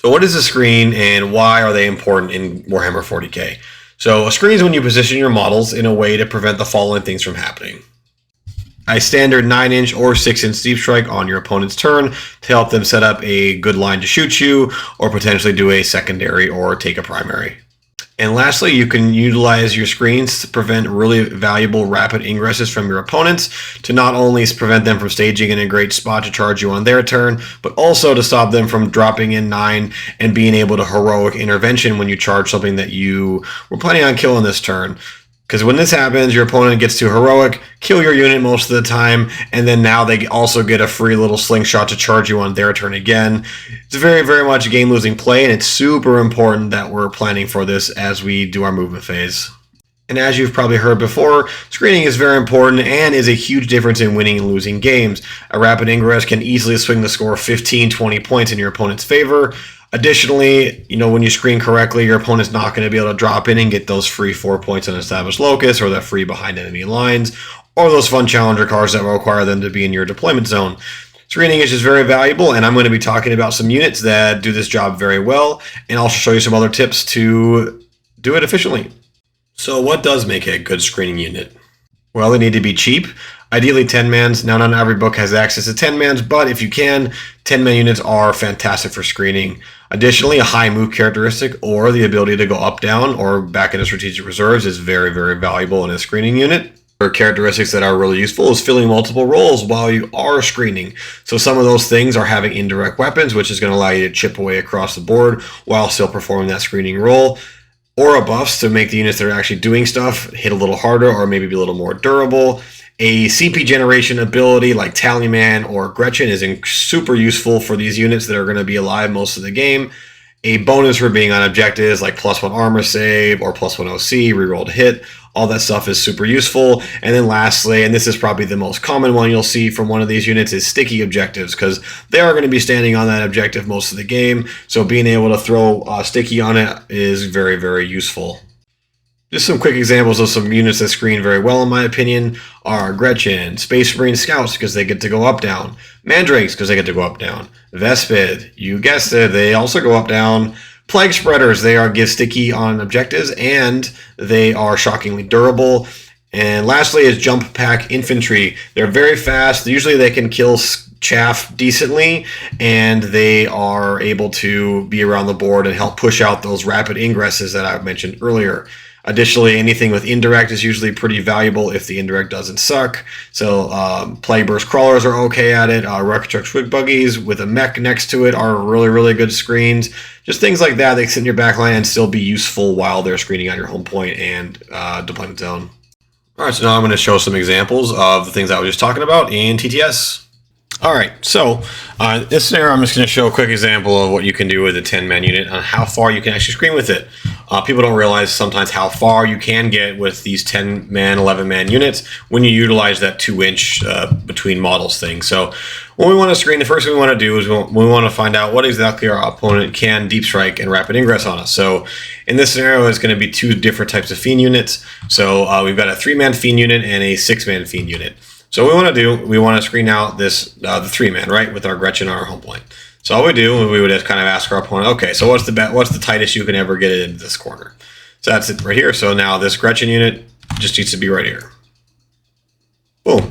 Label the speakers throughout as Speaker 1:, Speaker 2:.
Speaker 1: So what is a screen and why are they important in Warhammer 40k? So a screen is when you position your models in a way to prevent the following things from happening. A standard 9-inch or 6-inch deep strike on your opponent's turn to help them set up a good line to shoot you or potentially do a secondary or take a primary. And lastly, you can utilize your screens to prevent really valuable rapid ingresses from your opponents to not only prevent them from staging in a great spot to charge you on their turn, but also to stop them from dropping in 9 and being able to heroic intervention when you charge something that you were planning on killing this turn. Because when this happens, your opponent gets to heroic, kill your unit most of the time, and then now they also get a free little slingshot to charge you on their turn again. It's very, very much a game-losing play, and it's super important that we're planning for this as we do our movement phase. And as you've probably heard before, screening is very important and is a huge difference in winning and losing games. A rapid ingress can easily swing the score 15, 20 points in your opponent's favor. Additionally, when you screen correctly, your opponent's not going to be able to drop in and get those free 4 points on established locus or that free behind enemy lines or those fun challenger cards that require them to be in your deployment zone. Screening is just very valuable, and I'm going to be talking about some units that do this job very well, and I'll show you some other tips to do it efficiently. So what does make a good screening unit? Well, they need to be cheap. Ideally 10-mans. Now, not every book has access to 10-mans, but if you can, 10-man units are fantastic for screening. Additionally, a high move characteristic or the ability to go up, down, or back into strategic reserves is very, very valuable in a screening unit. Other characteristics that are really useful is filling multiple roles while you are screening. So some of those things are having indirect weapons, which is going to allow you to chip away across the board while still performing that screening role. Aura buffs to make the units that are actually doing stuff hit a little harder or maybe be a little more durable. A CP generation ability like Tallyman or Gretchen is super useful for these units that are going to be alive most of the game. A bonus for being on objectives like +1 armor save or +1 OC, reroll to hit. All that stuff is super useful. And then lastly, and this is probably the most common one you'll see from one of these units, is sticky objectives, because they are going to be standing on that objective most of the game. So being able to throw sticky on it is very, very useful. Just some quick examples of some units that screen very well, in my opinion, are Gretchen, Space Marine Scouts, because they get to go up, down, Mandrakes, because they get to go up, down, Vespid, you guessed it, they also go up, down, Plague Spreaders, they get sticky on objectives, and they are shockingly durable. And lastly is Jump Pack Infantry. They're very fast. Usually they can kill chaff decently, and they are able to be around the board and help push out those rapid ingresses that I mentioned earlier. Additionally, anything with indirect is usually pretty valuable if the indirect doesn't suck. So Plague Burst Crawlers are okay at it. Rocket Truck Swig Buggies with a mech next to it are really, really good screens. Just things like that sit in your backline and still be useful while they're screening on your home point and deployment zone. All right, so now I'm going to show some examples of the things I was just talking about in TTS. All right, so this scenario, I'm just going to show a quick example of what you can do with a 10-man unit and how far you can actually screen with it. People don't realize sometimes how far you can get with these 10-man, 11-man units when you utilize that 2-inch between models thing. So when we want to screen, the first thing we want to do is we want to find out what exactly our opponent can deep strike and rapid ingress on us. So in this scenario, it's going to be 2 different types of Fiend units. So we've got a 3-man Fiend unit and a 6-man Fiend unit. So what we want to do, we want to screen out this the 3-man, right, with our Gretchen on our home point. So all we do, we would just kind of ask our opponent, okay, so what's the tightest you can ever get it into this corner? So that's it right here. So now this Gretchen unit just needs to be right here. Boom.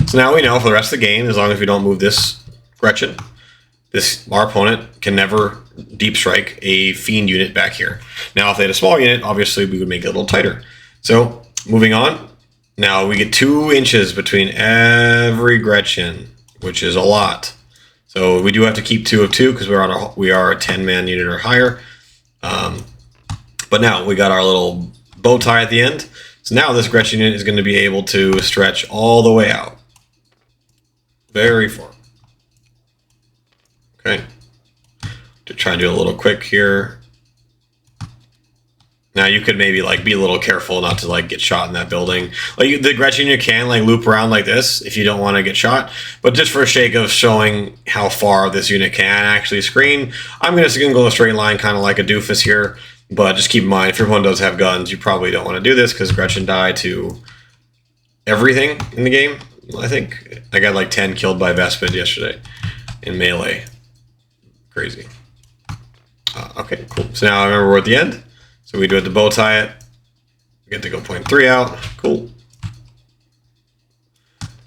Speaker 1: So now we know for the rest of the game, as long as we don't move this Gretchen, our opponent can never deep strike a Fiend unit back here. Now if they had a small unit, obviously we would make it a little tighter. So moving on. Now we get 2 inches between every Gretchen, which is a lot. So we do have to keep 2 of 2 because we are a 10-man unit or higher. But now we got our little bow tie at the end. So now this Gretchen unit is going to be able to stretch all the way out. Very far. Okay. To try and do a little quick here. Now you could maybe be a little careful not to get shot in that building. The Gretchen you can loop around like this if you don't want to get shot. But just for sake of showing how far this unit can actually screen, I'm just going to go a straight line kind of like a doofus here. But just keep in mind, if everyone does have guns, you probably don't want to do this because Gretchen died to everything in the game. I think I got 10 killed by Vespid yesterday in melee. Crazy. Okay, cool. So now I remember we're at the end. So we do it to bow tie it. We get to go 0.3 out. Cool.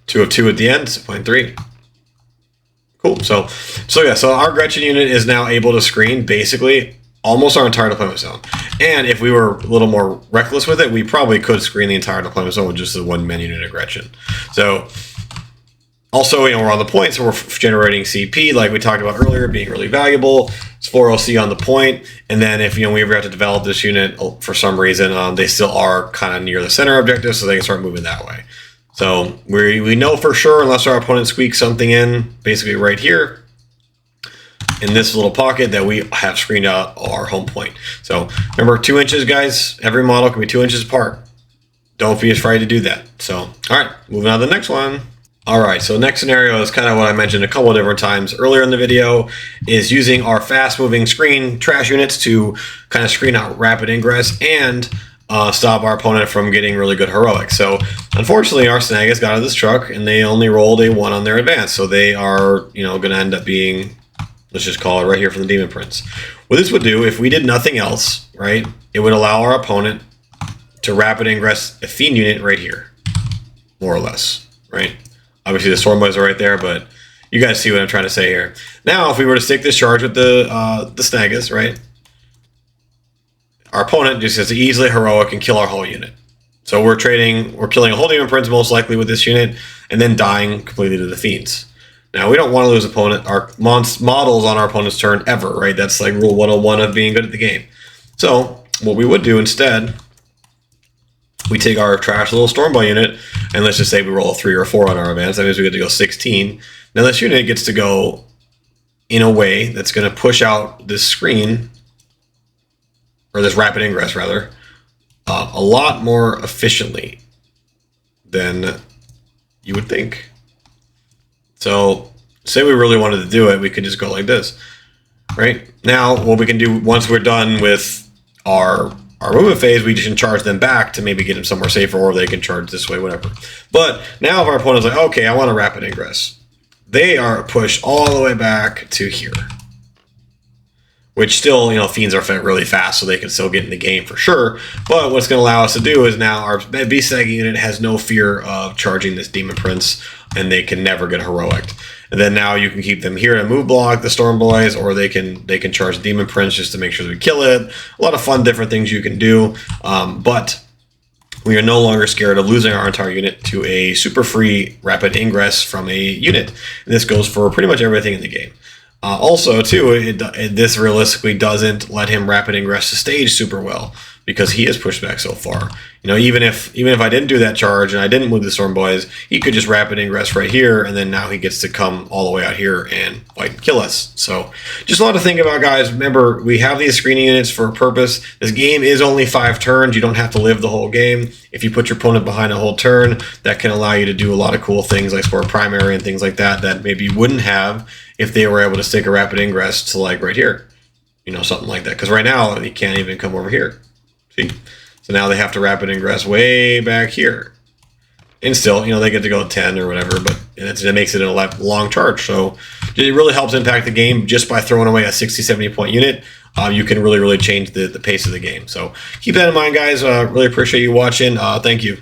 Speaker 1: 2 of 2 at the end, so 0.3. Cool. So yeah, so our Gretchen unit is now able to screen basically almost our entire deployment zone. And if we were a little more reckless with it, we probably could screen the entire deployment zone with just the one man unit of Gretchen. So also, we're on the point, so we're generating CP, like we talked about earlier, being really valuable. It's 4LC on the point, and then if we ever have to develop this unit for some reason, they still are kind of near the center objective, so they can start moving that way. So we know for sure, unless our opponent squeaks something in, basically right here, in this little pocket, that we have screened out our home point. So remember, 2 inches, guys. Every model can be 2 inches apart. Don't be afraid to do that. So, all right, moving on to the next one. All right, so next scenario is kind of what I mentioned a couple of different times earlier in the video, is using our fast-moving screen trash units to kind of screen out rapid ingress and stop our opponent from getting really good heroics. So unfortunately, our Snaggis got out of this truck and they only rolled a 1 on their advance, so they are going to end up being, let's just call it right here from the Demon Prince. What this would do, if we did nothing else, right, it would allow our opponent to rapid ingress a Fiend unit right here, more or less, right? Obviously, the Storm Boys are right there, but you guys see what I'm trying to say here. Now, if we were to stick this charge with the Snaggis, right, our opponent just has to easily heroic and kill our whole unit. So we're killing a whole Demon Prince most likely with this unit, and then dying completely to the Fiends. Now, we don't want to lose our models on our opponent's turn ever, right? That's like rule 101 of being good at the game. So what we would do instead, we take our trash little Stormboy unit, and let's just say we roll a 3 or a 4 on our advance. That means we get to go 16. Now this unit gets to go in a way that's going to push out this screen, or this rapid ingress rather, a lot more efficiently than you would think. So say we really wanted to do it, we could just go like this, right? Now what we can do once we're done with our movement phase, we just can charge them back to maybe get them somewhere safer, or they can charge this way, whatever. But now if our opponent's like, okay, I want a rapid ingress, they are pushed all the way back to here, which still, Fiends are really fast, so they can still get in the game for sure. But what's going to allow us to do is now our Beast Sagging unit has no fear of charging this Demon Prince, and they can never get heroic. And then now you can keep them here to move block the Storm Boys, or they can charge Demon Prince just to make sure that we kill it. A lot of fun different things you can do, but we are no longer scared of losing our entire unit to a super free rapid ingress from a unit. And this goes for pretty much everything in the game. Also, too, this realistically doesn't let him rapid ingress the stage super well, because he is pushed back so far. Even if I didn't do that charge and I didn't move the Storm Boys, he could just rapid ingress right here, and then now he gets to come all the way out here and fight and kill us. So just a lot to think about, guys. Remember, we have these screening units for a purpose. This game is only 5 turns. You don't have to live the whole game. If you put your opponent behind a whole turn, that can allow you to do a lot of cool things like score primary and things like that maybe you wouldn't have if they were able to stick a rapid ingress to like right here, something like that. Because right now he can't even come over here. See, so now they have to rapid ingress way back here, and still, they get to go 10 or whatever. But it makes it a long charge. So it really helps impact the game just by throwing away a 60-70 point unit. You can really change the pace of the game. So keep that in mind, guys. Really appreciate you watching. Thank you.